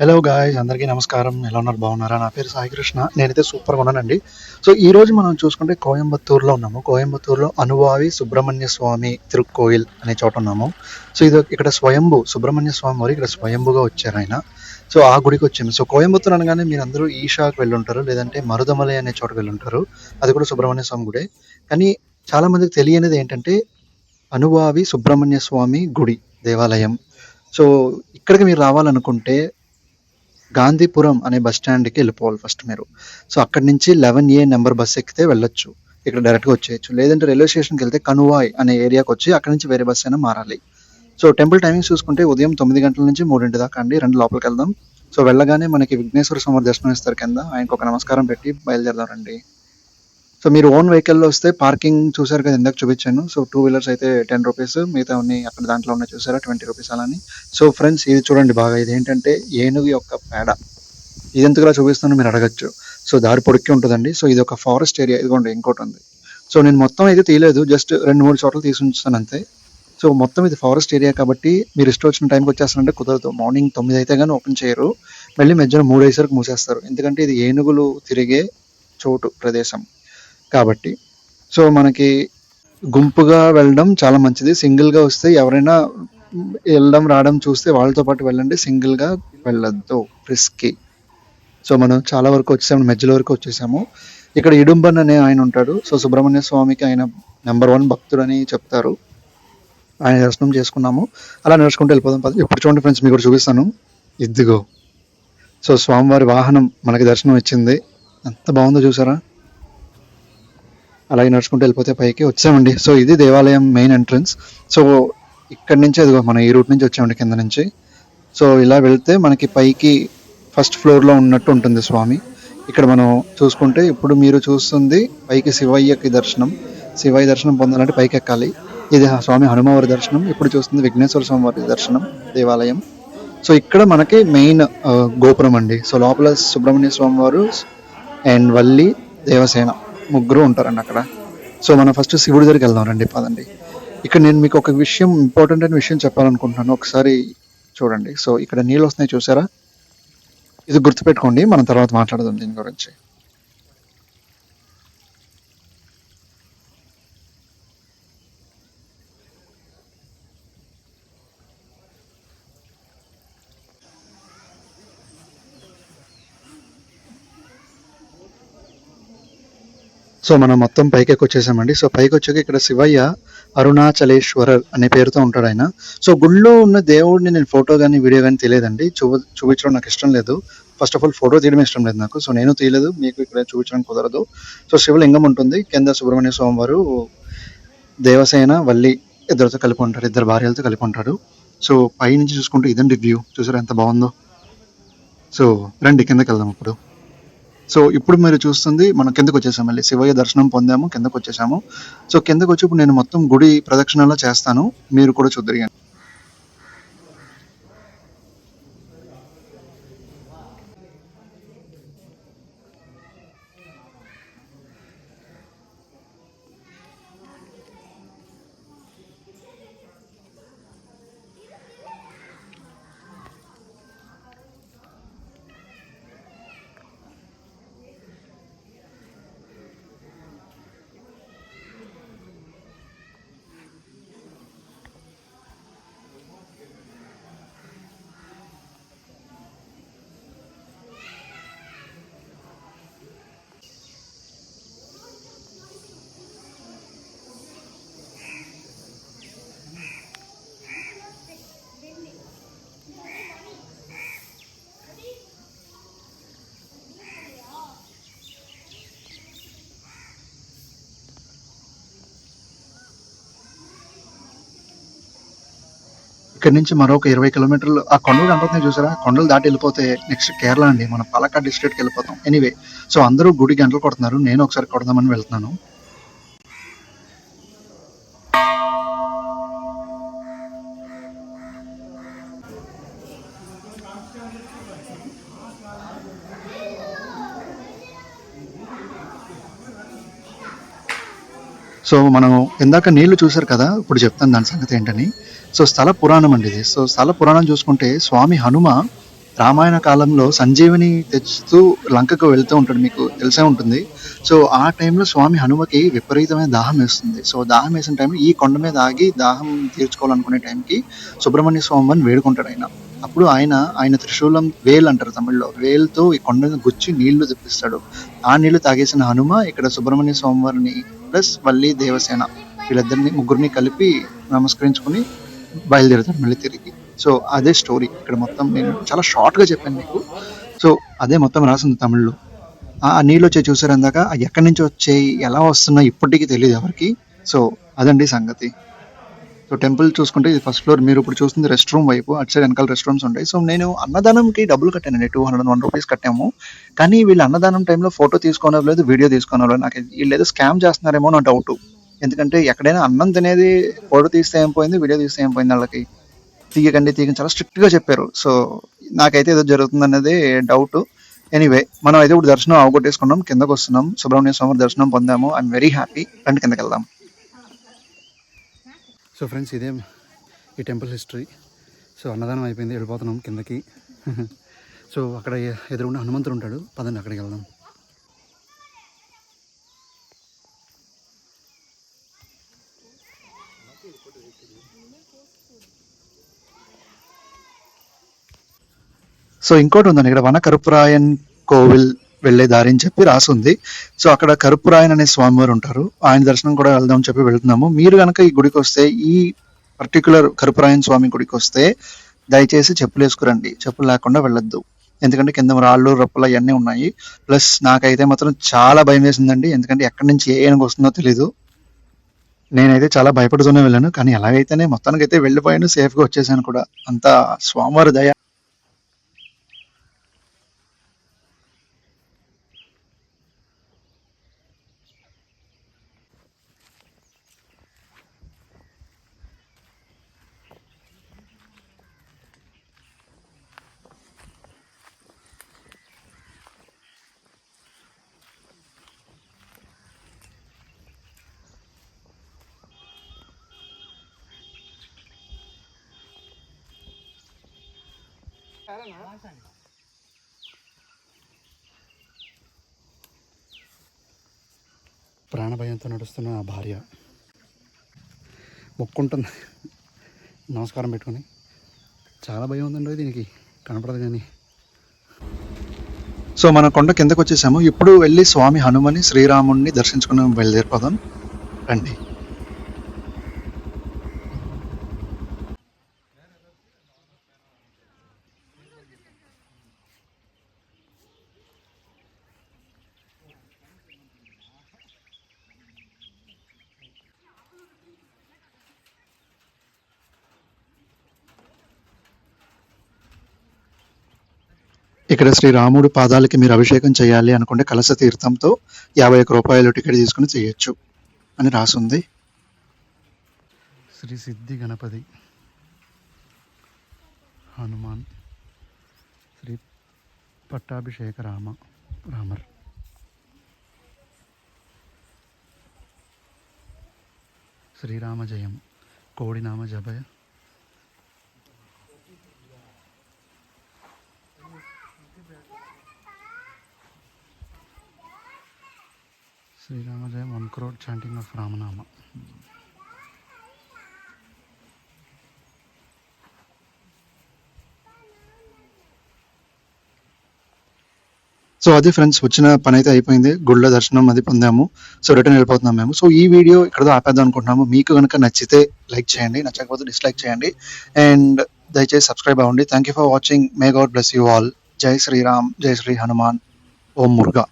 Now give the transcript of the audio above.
Hello guys, అందరికీ నమస్కారం. ఎలా ఉన్నారు? బాగున్నారా? నా పేరు సాయి కృష్ణ. నేనైతే సూపర్గా ఉన్నానండి. సో ఈ రోజు మనం చూసుకుంటే కోయంబత్తూరులో ఉన్నాము. కోయంబత్తూరులో అనువావి సుబ్రహ్మణ్య స్వామి తిరుక్కోయిల్ అనే చోట ఉన్నాము. సో ఇది ఇక్కడ స్వయంభూ సుబ్రహ్మణ్య స్వామి వారు ఇక్కడ స్వయంభూగా వచ్చారు ఆయన. సో ఆ గుడికి వచ్చాము. సో కోయంబత్తూరు అనగానే మీరు అందరూ ఈషాకి వెళ్ళుంటారు, లేదంటే మరుదమలై అనే చోటుకి వెళ్ళుంటారు. అది కూడా సుబ్రహ్మణ్య స్వామి గుడే. కానీ చాలా మందికి తెలియనిది ఏంటంటే అనువావి సుబ్రహ్మణ్య స్వామి గుడి దేవాలయం. సో ఇక్కడికి మీరు రావాలనుకుంటే గాంధీపురం అనే బస్ స్టాండ్‌కి వెళ్ళిపోవాలి ఫస్ట్ మీరు. సో అక్కడి నుంచి 11 నెంబర్ బస్ ఎక్కితే వెళ్ళొచ్చు. ఇక్కడ డైరెక్ట్‌గా వచ్చేయొచ్చు. లేదంటే రైల్వే స్టేషన్‌కి వెళ్తే కనువాయ్ అనే ఏరియాకి వచ్చి అక్కడి నుంచి వేరే బస్ అయినా మారాలి. సో టెంపుల్ టైమింగ్స్ చూసుకుంటే ఉదయం 9 గంటల నుంచి 3 దాకా అండి. రండి లోపలికి వెళ్దాం. సో వెళ్ళగానే మనకి విఘ్నేశ్వర స్వామి దర్శనం ఇస్తారు కింద. ఆయనకు ఒక నమస్కారం పెట్టి బయలుదేరదాం రండి. సో మీరు ఓన్ వెహికల్‌లో వస్తే పార్కింగ్ చూసారు కదా, ఇందాక చూపించాను. సో 2 వీలర్స్ అయితే ₹10, మిగతావన్నీ అక్కడ దాంట్లో ఉన్నాయి చూసారా ₹20 అలా అని. సో ఫ్రెండ్స్ ఇది చూడండి బాగా, ఇదేంటంటే ఏనుగు యొక్క పేడ. ఇదెందుకులా చూపిస్తున్నానో మీరు అడగచ్చు. సో దారి పొడుక్కి ఉంటుందండి. సో ఇది ఒక ఫారెస్ట్ ఏరియా. ఇదిగోండి ఇంకోటి ఉంది. సో నేను మొత్తం అయితే తీయలేదు, జస్ట్ 2-3 చోట్ల తీసి ఉంచుతాను అంతే. సో మొత్తం ఇది ఫారెస్ట్ ఏరియా కాబట్టి మీరు ఇష్టం వచ్చిన టైంకి వచ్చేస్తారంటే కుదరదు. మార్నింగ్ 9 అయితే కానీ ఓపెన్ చేయరు. మళ్ళీ మధ్యాహ్నం 3 అయ్యేసరికి మూసేస్తారు. ఎందుకంటే ఇది ఏనుగులు తిరిగే చోటు ప్రదేశం కాబట్టి. సో మనకి గుంపుగా వెళ్ళడం చాలా మంచిది. సింగిల్‌గా వస్తే ఎవరైనా వెళ్ళడం రావడం చూస్తే వాళ్ళతో పాటు వెళ్ళండి. సింగిల్‌గా వెళ్ళొద్దు, రిస్కీ. సో మనం చాలా వరకు వచ్చేసాము, మధ్యలో వరకు వచ్చేసాము. ఇక్కడ ఇడుంబన్ అనే ఆయన ఉంటాడు. సో సుబ్రహ్మణ్య స్వామికి ఆయన నెంబర్ 1 భక్తుడు అని చెప్తారు. ఆయన దర్శనం చేసుకున్నాము. అలా నడుచుకుంటూ వెళ్ళిపోదాం పద. ఇప్పుడు చూడండి ఫ్రెండ్స్, మీకు కూడా చూపిస్తాను. ఇదిగో సో స్వామివారి వాహనం మనకి దర్శనం ఇచ్చింది. ఎంత బాగుందో చూసారా? అలాగే నడుచుకుంటూ వెళ్ళిపోతే పైకి వచ్చామండి. సో ఇది దేవాలయం మెయిన్ ఎంట్రన్స్. సో ఇక్కడ నుంచి అదిగో మనం ఈ రూట్ నుంచి వచ్చామండి, కింద నుంచి. సో ఇలా వెళ్తే మనకి పైకి ఫస్ట్ ఫ్లోర్లో ఉన్నట్టు ఉంటుంది స్వామి. ఇక్కడ మనం చూసుకుంటే ఇప్పుడు మీరు చూస్తుంది పైకి శివయ్యకి దర్శనం. శివయ్య దర్శనం పొందాలంటే పైకి ఎక్కాలి. ఇది స్వామి హనుమవారి దర్శనం. ఇప్పుడు చూస్తుంది విఘ్నేశ్వర స్వామి వారి దర్శనం దేవాలయం. సో ఇక్కడ మనకి మెయిన్ గోపురం అండి. సో లోపల సుబ్రహ్మణ్య స్వామి వారు అండ్ వల్లి దేవసేన ముగ్గురు ఉంటారండి అక్కడ. సో మనం ఫస్ట్ శివుడి దగ్గరికి వెళ్దాం రండి, పదండి. ఇక్కడ నేను మీకు ఒక విషయం, ఇంపార్టెంట్ అయిన విషయం చెప్పాలనుకుంటున్నాను. ఒకసారి చూడండి. సో ఇక్కడ నీళ్ళు వస్తున్నాయి చూసారా? ఇది గుర్తుపెట్టుకోండి, మనం తర్వాత మాట్లాడదాం దీని గురించి. సో మనం మొత్తం పైకి వచ్చేసామండి. సో పైకి వచ్చాక ఇక్కడ శివయ్య అరుణాచలేశ్వరర్ అనే పేరుతో ఉంటాడు ఆయన. సో గుళ్ళో ఉన్న దేవుడిని నేను ఫోటో కానీ వీడియో కానీ తెలియదండి, చూపించడం నాకు ఇష్టం లేదు. ఫస్ట్ ఆఫ్ ఆల్ ఫోటో తీయడం ఇష్టం లేదు నాకు. సో నేను తీయలేదు, మీకు ఇక్కడ చూపించడం కుదరదు. సో శివలింగం ఉంటుంది కింద. సుబ్రహ్మణ్య స్వామి వారు దేవసేన వల్లి ఇద్దరితో కలిపి ఉంటాడు, ఇద్దరు భార్యలతో కలిపి ఉంటాడు. సో పై నుంచి చూసుకుంటే ఇదండి వ్యూ. చూసారా ఎంత బాగుందో? సో రండి కిందకి వెళ్దాం ఇప్పుడు. సో ఇప్పుడు మీరు చూస్తుంది, మనం కిందకు వచ్చేసాం. మళ్ళీ శివయ్య దర్శనం పొందాము, కిందకు వచ్చేసాము. సో కిందకు వచ్చి ఇప్పుడు నేను మొత్తం గుడి ప్రదక్షిణలా చేస్తాను, మీరు కూడా చూద్దరు. ఇక్కడ నుంచి మరొక 20 కిలోమీటర్లు ఆ కొండలు కనపడుతున్నాయి చూసారా? కొండలు దాటి వెళ్ళిపోతే నెక్స్ట్ కేరళ అండి, మనం పాలక్కాడ్ డిస్ట్రిక్ట్కి వెళ్ళిపోతాం. ఎనీవే, సో అందరూ గుడి గంటలు కొడుతున్నారు, నేను ఒకసారి కొడదామని వెళ్తున్నాను. సో మనం ఇందాక నీళ్లు చూసారు కదా, ఇప్పుడు చెప్తాను దాని సంగతి ఏంటని. సో స్థల పురాణం అండి ఇది. సో స్థల పురాణం చూసుకుంటే స్వామి హనుమ రామాయణ కాలంలో సంజీవిని తెచ్చుతూ లంకకు వెళ్తూ ఉంటాడు, మీకు తెలిసే ఉంటుంది. సో ఆ టైంలో స్వామి హనుమకి విపరీతమైన దాహం వేస్తుంది. సో దాహం వేసిన టైంలో ఈ కొండ మీద ఆగి దాహం తీర్చుకోవాలనుకునే టైంకి సుబ్రహ్మణ్య స్వామి అని వేడుకుంటాడు ఆయన. అప్పుడు ఆయన త్రిశూలం వేల్ అంటారు తమిళ్లో, వేల్తో ఈ కొండను గుచ్చి నీళ్లు తెప్పిస్తాడు. ఆ నీళ్లు తాగేసిన హనుమ ఇక్కడ సుబ్రహ్మణ్య స్వామి వారిని ప్లస్ వల్లి దేవసేన వీళ్ళిద్దరిని ముగ్గురిని కలిపి నమస్కరించుకుని బయలుదేరుతాడు మళ్ళీ తిరిగి. సో అదే స్టోరీ ఇక్కడ మొత్తం. నేను చాలా షార్ట్ గా చెప్పాను మీకు. సో అదే మొత్తం రాసింది తమిళ్లో. ఆ నీళ్ళు వచ్చి చూసారు అందాక, ఎక్కడి నుంచి వచ్చాయి ఎలా వస్తున్నాయి ఇప్పటికీ తెలియదు ఎవరికి. సో అదండి సంగతి. సో టెంపుల్ చూసుకుంటే ఇది ఫస్ట్ ఫ్లోర్. మీరు ఇప్పుడు చూస్తుంది రెస్ట్ రూమ్ వైపు, అటు సైడ్ వెనకాల రెస్ట్ రూమ్స్ ఉంటాయి. సో నేను అన్నదానంకి డబ్బులు కట్టానండి, 201 రూపీస్ కట్టాము. కానీ వీళ్ళు అన్నదానం టైంలో ఫోటో తీసుకోనవ్వలేదు, వీడియో తీసుకోనవ్వలేదు. నాకు వీళ్ళు ఏదో స్కామ్ చేస్తున్నారేమో నా డౌట్. ఎందుకంటే ఎక్కడైనా అన్నం తినేది ఫోటో తీస్తే ఏం పోయింది, వీడియో తీస్తే ఏం పోయింది, వాళ్ళకి తీయకండి చాలా స్ట్రిక్ట్ గా చెప్పారు. సో నాకైతే ఏదో జరుగుతుంది అనేది డౌట్. ఎనీవే మనం అయితే ఇప్పుడు దర్శనం అవగొట్టేసుకున్నాం, కిందకు వస్తున్నాం. సుబ్రహ్మణ్య స్వామి దర్శనం పొందాము. I'm very happy. రండి కిందకి వెళ్దాం. సో ఫ్రెండ్స్, ఇదే ఈ టెంపుల్ హిస్టరీ. సో అన్నదానం అయిపోయింది, వెళ్ళిపోతున్నాం కిందకి. సో అక్కడ ఎదురుగుండా హనుమంతుడు ఉంటాడు, పదండి అక్కడికి వెళ్దాం. సో ఇంకోటి ఉందండి ఇక్కడ, వన కరుపురాయన్ కోవిల్ వెళ్లే దారి అని చెప్పి రాసుంది. సో అక్కడ కరుపురాయన్ అనే స్వామివారు ఉంటారు, ఆయన దర్శనం కూడా వెళ్దాం అని చెప్పి వెళ్తున్నాము. మీరు కనుక ఈ గుడికి వస్తే, ఈ పర్టికులర్ కరుపురాయన్ స్వామి గుడికి వస్తే దయచేసి చెప్పులు వేసుకురండి, చెప్పులు లేకుండా వెళ్ళొద్దు. ఎందుకంటే కింద రాళ్ళు రప్పలు అవన్నీ ఉన్నాయి. ప్లస్ నాకైతే మాత్రం చాలా భయం వేసిందండి, ఎందుకంటే ఎక్కడి నుంచి ఏ ఏనుగు వస్తుందో తెలీదు. నేనైతే చాలా భయపడుతూనే వెళ్ళాను, కానీ ఎలాగైతేనే మొత్తానికైతే వెళ్ళిపోయాను, సేఫ్ గా వచ్చేసాను కూడా. అంతా స్వామివారి దయ. ప్రాణభయంతో నడుస్తున్న ఆ భార్య మొక్కుంటుంది, నమస్కారం పెట్టుకొని. చాలా భయం ఉందండి దీనికి, కనపడదు కానీ. సో మన కొండ కిందకు వచ్చేసాము. ఇప్పుడు వెళ్ళి స్వామి హనుమని శ్రీరాముడిని దర్శించుకుని బయలుదేరిపోదాం రండి. ఇక్కడ శ్రీరాముడు పాదాలకి మీరు అభిషేకం చేయాలి అనుకుంటే కలశ తీర్థంతో 51 రూపాయలు టికెట్ తీసుకుని చేయొచ్చు అని రాసుంది. శ్రీ సిద్ధి గణపతి హనుమాన్ శ్రీ పట్టాభిషేక రామర్ శ్రీరామ జయం కోడినామ జభయ శ్రీరామ జయం 1 crore chanting of రామనామ. సో అది ఫ్రెండ్స్, వచ్చిన పని అయితే అయిపోయింది, గుళ్ళ దర్శనం అది పొందాము. సో రిటర్న్ వెళ్ళిపోతున్నాం మేము. సో ఈ వీడియో ఇక్కడతో ఆపేద్దాం అనుకుంటున్నాము. మీకు కనుక నచ్చితే లైక్ చేయండి, నచ్చకపోతే డిస్లైక్ చేయండి, అండ్ దయచేసి సబ్స్క్రైబ్ అవ్వండి. Thank you for watching. May God bless you all. జై శ్రీరామ్, జై శ్రీ హనుమాన్, ఓం మురుగా.